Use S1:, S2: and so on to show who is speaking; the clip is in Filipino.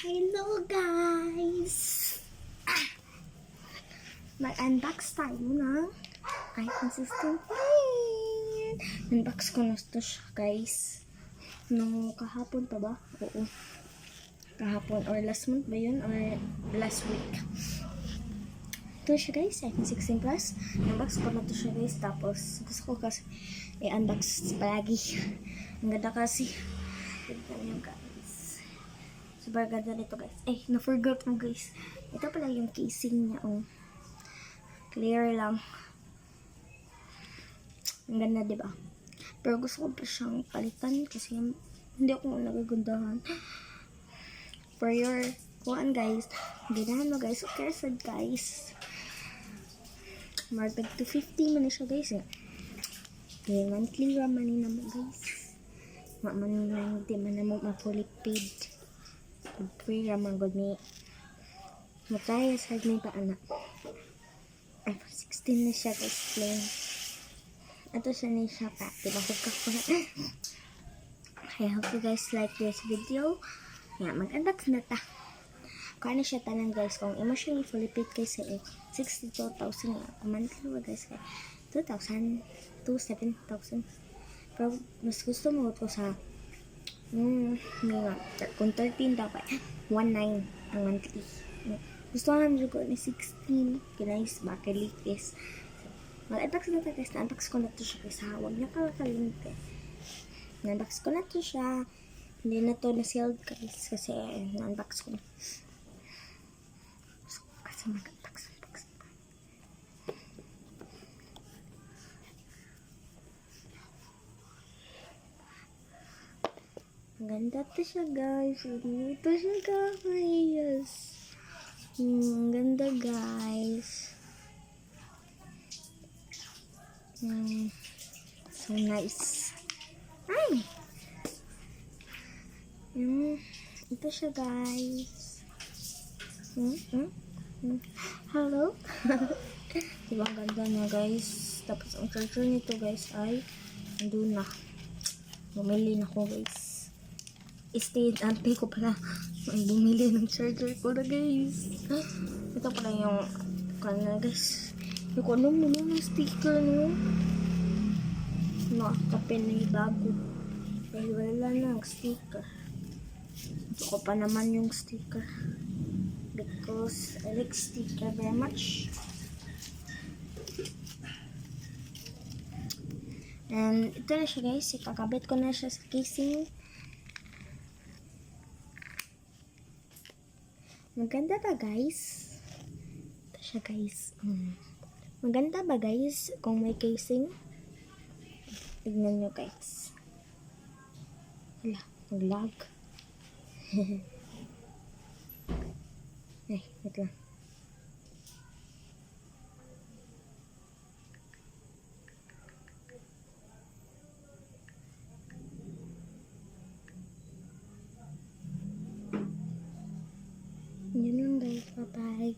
S1: Hello guys! Mag-unbox tayo ng iPhone 16 Plus. Unbox ko na ito siya guys. No, kahapon pa ba? Oo. Kahapon or last month ba yun? Or last week. Ito siya guys, iPhone 16 Plus. Unbox ko na ito siya guys. Tapos gusto ko kasi i-unbox palagi. Ang ganda kasi. Tignan nyo guys. Super ganda nito guys. Eh, na-forgot mo guys. Ito pala yung casing niya. Oh. Clear lang. Ang ganda diba? Pero gusto ko pa siyang palitan kasi hindi ako nagagundahan. For your kuhaan guys. Ganahan mo guys. Okay, sad guys. Market to 50 man siya guys. Okay, monthly raman naman guys. Maman na hindi man na mo ma-fully paid. Free raman god ni mataya sa may pa anak. iPhone 16 na siya guys, plain. Ito siya ni siya pa. Diba ko na. I hope you guys like this video. Yeah, mag-unbox na ta. Kaya na siya tanan guys. Kung emotionally fully paid kayo sa 62,000 nga. Monthly ba guys? 2,000 to 7,000. Pero mas gusto mo ko sa kung 13 dapat 19 ang monthly. Gusto ko naman ko ni 16 kinais bakit is mag-unbox na ito guys. Na-unbox ko na ito siya guys ha. Huwag na kalakalimite. Na-unbox ko na ito siya. Hindi na ito na-sealed guys kasi na-unbox ko na. Kasi mag-unbox. Ganda to siya guys. Ito siya guys. Ganda guys. So nice. Ay! Ito siya guys. Hello? Diba ang ganda niya guys. Tapos ang charger nito guys ay andun na. Bumili na ko guys. Stayed ante ko pala bumili ng charger ko na guys. Ito pala yung kanina guys. Yung ano mo ng sticker no. Nakakapin na yung bago. Dahil wala na ang sticker. Ito ko pa naman yung sticker. Because I like sticker very much. And ito na siya guys. Ikakabit ko na siya sa casing. Maganda ba guys? Ito siya guys. Maganda ba guys kung may casing? Tignan nyo guys. Wala, mag-lag. Ay, wait lang. Yun lang guys, bye-bye.